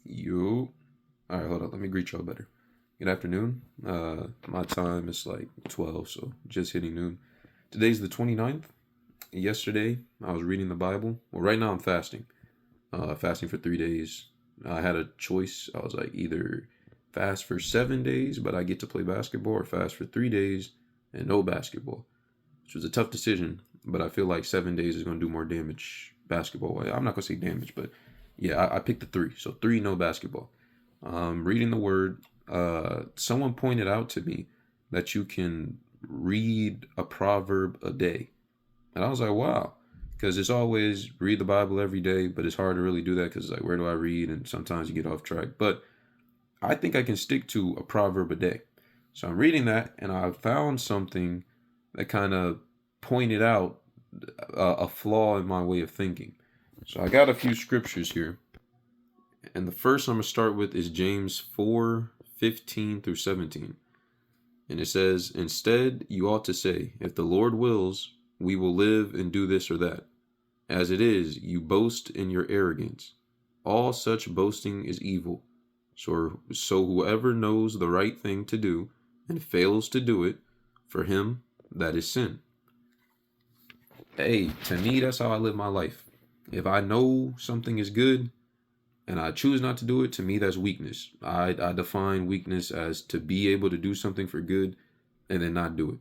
You. All right, hold on. Let me greet y'all better. Good afternoon. My time is like 12, so just hitting noon. Today's the 29th. Yesterday, I was reading the Bible. Well, right now I'm fasting. Fasting for 3 days. I had a choice. I was like either fast for 7 days, but I get to play basketball, or fast for 3 days and no basketball, which was a tough decision. But I feel like 7 days is going to do more damage basketball. I'm not going to say damage, but yeah, I picked the three. So three, no basketball. Reading the word, someone pointed out to me that you can read a proverb a day. And I was like, wow. Because it's always read the Bible every day, but it's hard to really do that because it's like, where do I read? And sometimes you get off track. But I think I can stick to a proverb a day. So I'm reading that, and I found something that kind of pointed out a flaw in my way of thinking. So I got a few scriptures here. And the first I'm going to start with is James 4:15 through 17. And it says, "Instead, you ought to say, if the Lord wills, we will live and do this or that. As it is, you boast in your arrogance. All such boasting is evil. So whoever knows the right thing to do and fails to do it, for him that is sin." Hey, to me, that's how I live my life. If I know something is good and I choose not to do it, to me, that's weakness. I define weakness as to be able to do something for good and then not do it.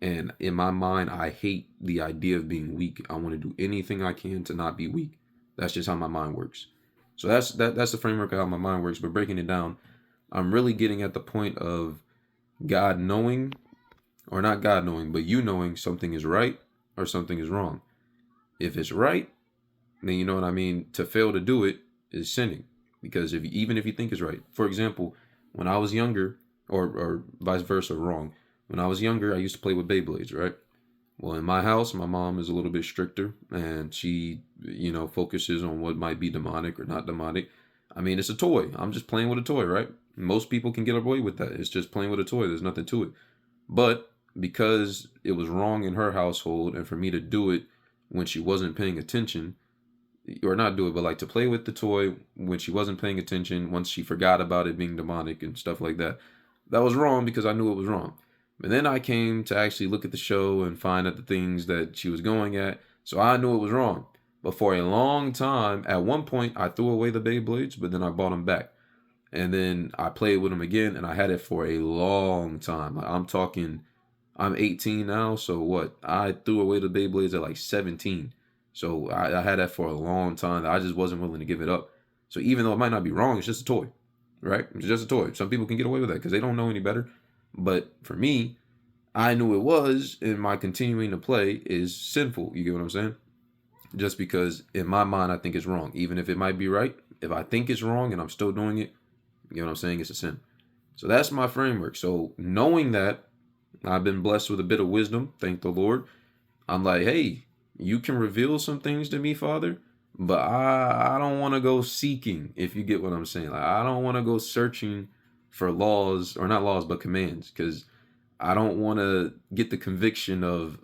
And in my mind, I hate the idea of being weak. I want to do anything I can to not be weak. That's just how my mind works. So that's the framework of how my mind works. But breaking it down, I'm really getting at the point of God knowing, or not God knowing, but you knowing something is right or something is wrong. If it's right, then you know what I mean. To fail to do it is sinning, because even if you think it's right. For example, when I was younger, or vice versa, wrong. When I was younger, I used to play with Beyblades, right? Well, in my house, my mom is a little bit stricter, and she, focuses on what might be demonic or not demonic. I mean, it's a toy. I'm just playing with a toy, right? Most people can get away with that. It's just playing with a toy. There's nothing to it. But because it was wrong in her household, and for me to do it when she wasn't paying attention, or not do it, but like to play with the toy when she wasn't paying attention, once she forgot about it being demonic and stuff like that, that was wrong because I knew it was wrong. But then I came to actually look at the show and find out the things that she was going at, so I knew it was wrong. But for a long time, at one point, I threw away the Beyblades, but then I bought them back. And then I played with them again, and I had it for a long time. I'm talking, I'm 18 now, so what? I threw away the Beyblades at like 17. So I had that for a long time. I just wasn't willing to give it up. So even though it might not be wrong, it's just a toy, right? It's just a toy. Some people can get away with that because they don't know any better. But for me, I knew it was, and my continuing to play is sinful. You get what I'm saying? Just because in my mind, I think it's wrong. Even if it might be right, if I think it's wrong and I'm still doing it, you know what I'm saying? It's a sin. So that's my framework. So knowing that, I've been blessed with a bit of wisdom, thank the Lord. I'm like, hey, you can reveal some things to me, Father, but I don't want to go seeking, if you get what I'm saying. Like, I don't want to go searching for laws, or not laws, but commands, because I don't want to get the conviction of,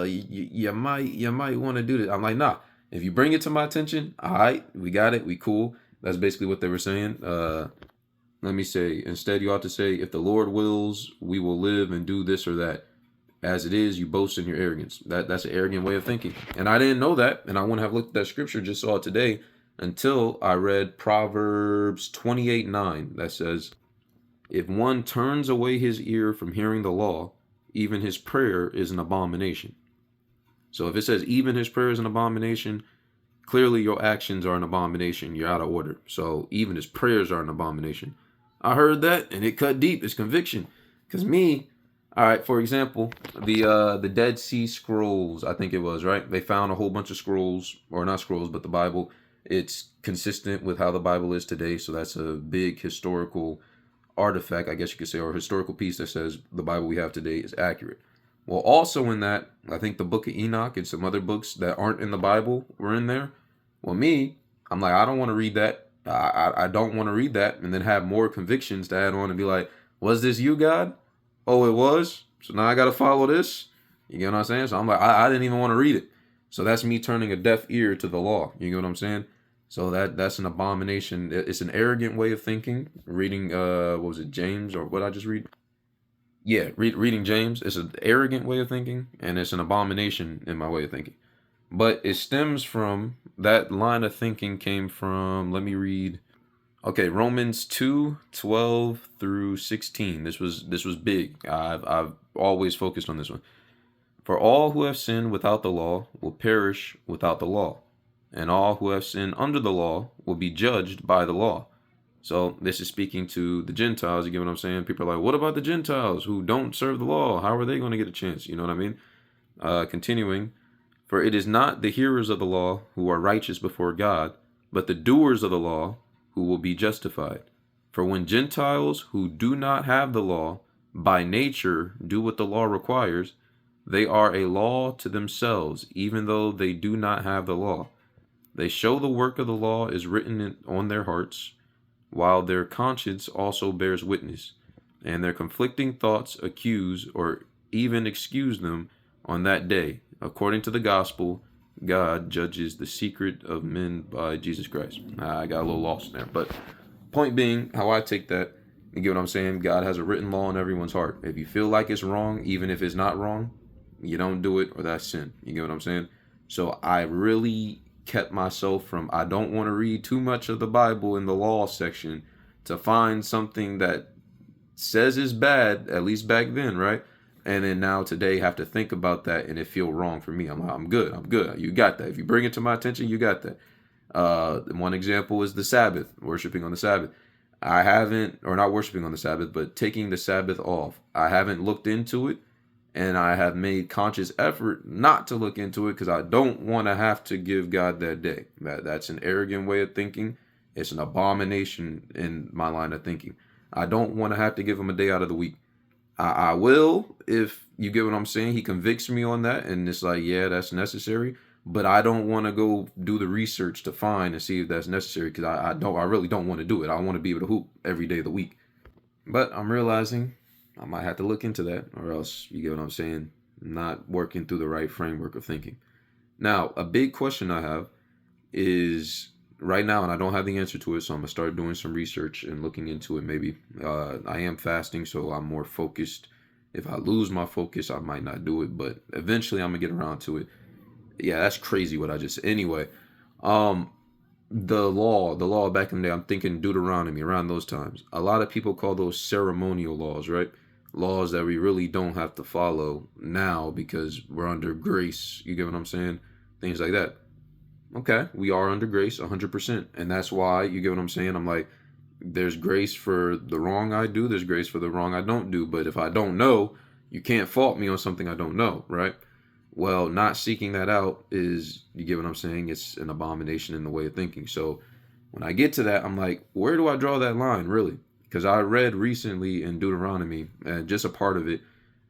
you might want to do this. I'm like, nah, if you bring it to my attention, all right, we got it, we cool. That's basically what they were saying. Let me say, instead, you ought to say, if the Lord wills, we will live and do this or that. As it is, you boast in your arrogance. That's an arrogant way of thinking. And I didn't know that, and I wouldn't have looked at that scripture, just saw it today, until I read Proverbs 28:9 that says, if one turns away his ear from hearing the law, even his prayer is an abomination. So if it says even his prayer is an abomination, clearly your actions are an abomination. You're out of order. So even his prayers are an abomination. I heard that, and it cut deep. It's conviction. Because me, all right, for example, the Dead Sea Scrolls, I think it was, right? They found a whole bunch of scrolls, or not scrolls, but the Bible. It's consistent with how the Bible is today, so that's a big historical artifact, I guess you could say, or historical piece that says the Bible we have today is accurate. Well, also in that, I think the book of Enoch and some other books that aren't in the Bible were in there. Well, me, I'm like, I don't want to read that. I don't want to read that and then have more convictions to add on and be like, was this you, God? Oh, it was? So now I got to follow this? You get what I'm saying? So I'm like, I didn't even want to read it. So that's me turning a deaf ear to the law. You get what I'm saying? So that's an abomination. It's an arrogant way of thinking. Reading what was it, James, or what I just read? Yeah, reading James is an arrogant way of thinking, and it's an abomination in my way of thinking. But it stems from that line of thinking came from, let me read. Okay, Romans 2:12 through 16. This was big. I've always focused on this one. For all who have sinned without the law will perish without the law, and all who have sinned under the law will be judged by the law. So this is speaking to the Gentiles. You get what I'm saying? People are like, what about the Gentiles who don't serve the law? How are they going to get a chance? You know what I mean? Continuing, for it is not the hearers of the law who are righteous before God, but the doers of the law who will be justified. For when Gentiles who do not have the law by nature do what the law requires, they are a law to themselves, even though they do not have the law. They show the work of the law is written on their hearts, while their conscience also bears witness, and their conflicting thoughts accuse or even excuse them on that day. According to the gospel, God judges the secret of men by Jesus Christ. I got a little lost there, but point being, how I take that, you get what I'm saying? God has a written law in everyone's heart. If you feel like it's wrong, even if it's not wrong, you don't do it, or that's sin. You get what I'm saying? So I really kept myself from, I don't want to read too much of the Bible in the law section to find something that says is bad, at least back then, right? And then now today have to think about that and it feel wrong for me. I'm good. You got that. If you bring it to my attention, you got that. One example is the Sabbath, worshiping on the Sabbath. I haven't, or not worshiping on the Sabbath, but taking the Sabbath off. I haven't looked into it, and I have made conscious effort not to look into it because I don't want to have to give God that day. That's an arrogant way of thinking. It's an abomination in my line of thinking. I don't want to have to give him a day out of the week. I will, if you get what I'm saying. He convicts me on that, and it's like, yeah, that's necessary. But I don't want to go do the research to find and see if that's necessary because I really don't want to do it. I want to be able to hoop every day of the week. But I'm realizing I might have to look into that, or else, you get what I'm saying, not working through the right framework of thinking. Now, a big question I have is right now, and I don't have the answer to it, so I'm gonna start doing some research and looking into it. Maybe I am fasting, so I'm more focused. If I lose my focus, I might not do it, but eventually I'm gonna get around to it. Yeah, that's crazy what I just. Anyway, um, the law back in the day, I'm thinking Deuteronomy around those times. A lot of people call those ceremonial laws, right? Laws that we really don't have to follow now because we're under grace. You get what I'm saying? Things like that. Okay, we are under grace 100%. And that's why, you get what I'm saying? I'm like, there's grace for the wrong I do, there's grace for the wrong I don't do. But if I don't know, you can't fault me on something I don't know, right? Well, not seeking that out is, you get what I'm saying? It's an abomination in the way of thinking. So when I get to that, I'm like, where do I draw that line, really? Because I read recently in Deuteronomy, just a part of it,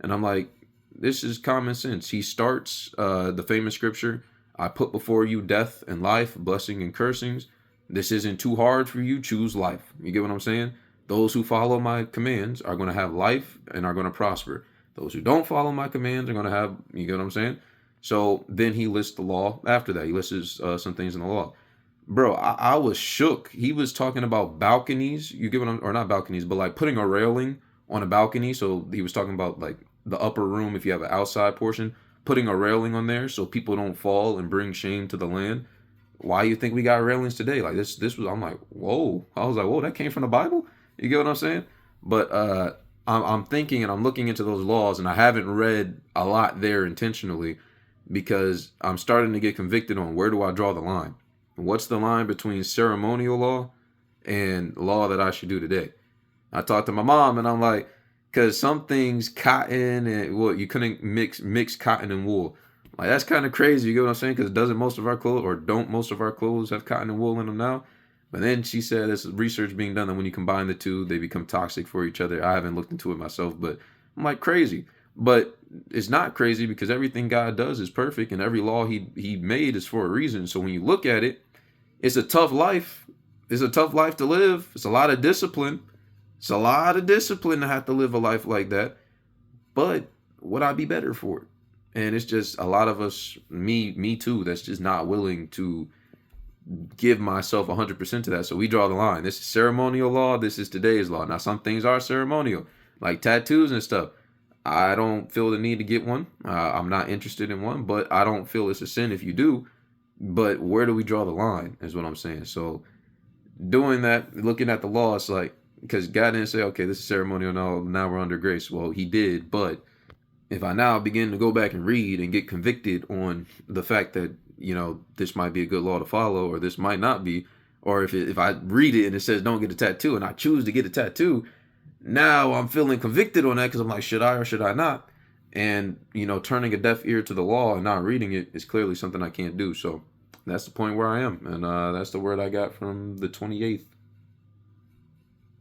and I'm like, this is common sense. He starts the famous scripture, I put before you death and life, blessing and cursings. This isn't too hard for you. Choose life. You get what I'm saying? Those who follow my commands are going to have life and are going to prosper. Those who don't follow my commands are going to have, you get what I'm saying? So then he lists the law after that. He lists some things in the law. Bro, I was shook. He was talking about balconies. You get what I'm, or not balconies, but like putting a railing on a balcony. So he was talking about like the upper room, if you have an outside portion, putting a railing on there so people don't fall and bring shame to the land. Why you think we got railings today? Like this was, I'm like, whoa. I was like, whoa, that came from the Bible? You get what I'm saying? But I'm thinking and I'm looking into those laws, and I haven't read a lot there intentionally because I'm starting to get convicted on where do I draw the line? What's the line between ceremonial law and law that I should do today? I talked to my mom and I'm like, because some things, cotton and well, you couldn't mix cotton and wool. Like that's kind of crazy. You get what I'm saying? Because doesn't most of our clothes, or don't most of our clothes, have cotton and wool in them now? But then she said there's research being done that when you combine the two, they become toxic for each other. I haven't looked into it myself, but I'm like, crazy. But it's not crazy because everything God does is perfect, and every law he made is for a reason. So when you look at it, it's a tough life. It's a tough life to live. It's a lot of discipline. It's a lot of discipline to have to live a life like that. But would I be better for it? And it's just a lot of us, me too, that's just not willing to give myself 100% to that. So we draw the line. This is ceremonial law. This is today's law. Now, some things are ceremonial, like tattoos and stuff. I don't feel the need to get one. I'm not interested in one, but I don't feel it's a sin if you do. But where do we draw the line is what I'm saying. So doing that, looking at the law, it's like, because God didn't say, okay, this is ceremonial, no, now we're under grace. Well, he did, but if I now begin to go back and read and get convicted on the fact that, this might be a good law to follow, or this might not be, or if I read it and it says don't get a tattoo and I choose to get a tattoo, now I'm feeling convicted on that because I'm like, should I or should I not? And, turning a deaf ear to the law and not reading it is clearly something I can't do. So that's the point where I am. And that's the word I got from the 28th.